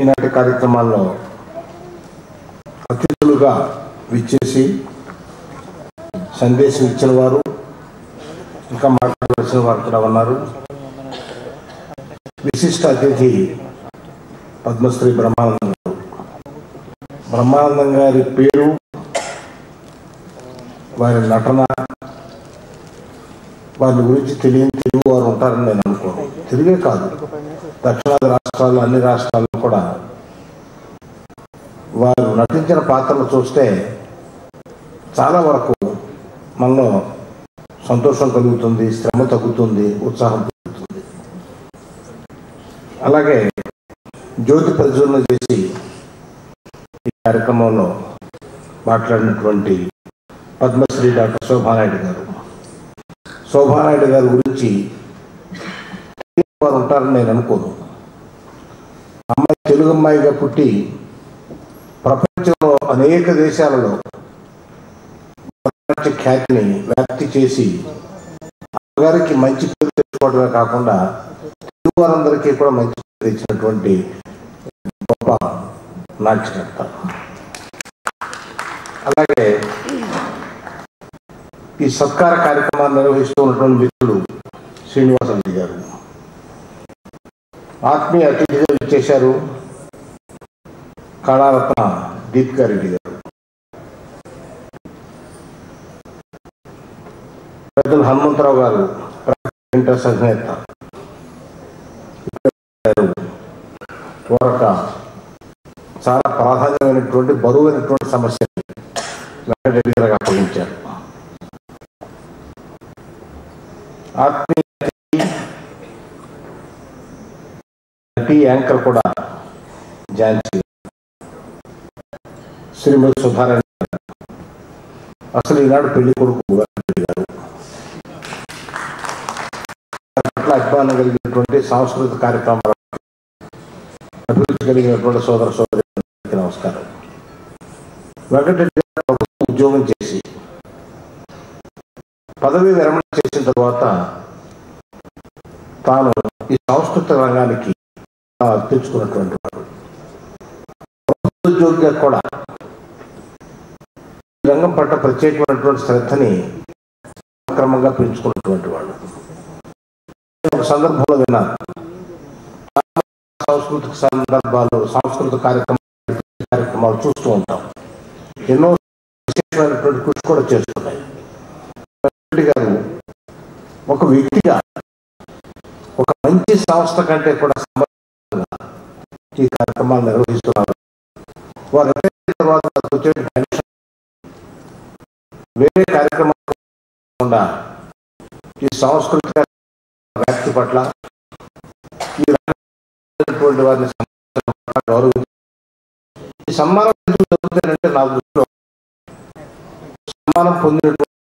ఈనాటి కార్యక్రమాల్లో అతిథులుగా విచ్చేసి సందేశం ఇచ్చిన వారు ఇంకా మాట్లాడవలసిన వారు కూడా ఉన్నారు. విశిష్ట అతిథి పద్మశ్రీ బ్రహ్మానందం గారు. బ్రహ్మానందం గారి పేరు, వారి నటన, వారి గురించి తెలియని తెలుగు వారు ఉంటారని నేను అనుకోను. తెలుగే కాదు, దక్షిణాది రాష్ట్రాల్లో అన్ని రాష్ట్రాల్లో కూడా వారు నటించిన పాత్రలు చూస్తే చాలా వరకు మనలో సంతోషం కలుగుతుంది, శ్రమ తగ్గుతుంది, ఉత్సాహం పెరుగుతుంది. అలాగే జ్యోతి ప్రజ్వలన చేసి ఈ కార్యక్రమంలో మాట్లాడినటువంటి పద్మశ్రీ డాక్టర్ శోభానాయుడు గారు. శోభానాయుడు గారి గురించి వారు ఉంటారని నేను అనుకోను. అమ్మాయి తెలుగు అమ్మాయిగా పుట్టి ప్రపంచంలో అనేక దేశాలలో ఖ్యాతిని వ్యాప్తి చేసి గారికి మంచి పేరు తెచ్చుకోవడమే కాకుండా తెలుగు వారందరికీ కూడా మంచి పేరు తెచ్చినటువంటి గొప్ప నాట్యకర్త. అలాగే ఈ సత్కార కార్యక్రమాన్ని నిర్వహిస్తూ ఉన్నటువంటి మిత్రుడు శ్రీనివాసరెడ్డి గారు ఆత్మీయ అతిథిగా ఇచ్చేశారు. కళారత్న దీపికారెడ్డి గారు, పెద్దలు హనుమంతరావు గారు, ఇంటర్స్ అధినేత ఒక చాలా ప్రాధాన్యమైనటువంటి బరువైనటువంటి సమస్యని వెంకటరెడ్డి గారు అప్పగించారు. ఆత్మీయ నటి యాంకర్ కూడా ఝాన్సీ, శ్రీమతి సుధారాణి గారు, అసలు ఈనాడు పెళ్లి కొడుకు వెంకటరెడ్డి గారు, పట్ల అభిమానం కలిగినటువంటి సాంస్కృతిక కార్యక్రమాలు అభివృద్ధి కలిగినటువంటి సోదర సోదరికి నమస్కారం. వెంకటరెడ్డి గారు ప్రభుత్వం ఉద్యోగం చేసి పదవి విరమణ చేసిన తర్వాత తాను ఈ సాంస్కృతిక రంగానికి తెచ్చుకున్నటువంటి వాడు. ప్రభుత్వ ఉద్యోగిగా కూడా ఈ రంగం పట్ల ప్రత్యేకమైనటువంటి శ్రద్ధని క్రమంగా పెంచుకున్నటువంటి వాడు. ఒక సందర్భంలో విన్నాను, సాంస్కృతిక సందర్భాలు, సాంస్కృతిక కార్యక్రమాలు చూస్తూ ఉంటాం. ఎన్నో విశేషమైనటువంటి కృషి కూడా చేస్తున్నాయి. రెడ్డి గారు ఒక వ్యక్తిగా ఒక మంచి సంస్థ కంటే కూడా ఈ కార్యక్రమాలు నిర్వహిస్తున్నారు. వారు తర్వాత వేరే కార్యక్రమాలు ఈ సాంస్కృతిక వ్యాప్తి పట్ల ఈ రకమైనటువంటి వారిని గౌరవించి ఈ సన్మానం జరుగుతాయంటే నా దృష్టిలో సన్మానం పొందినటువంటి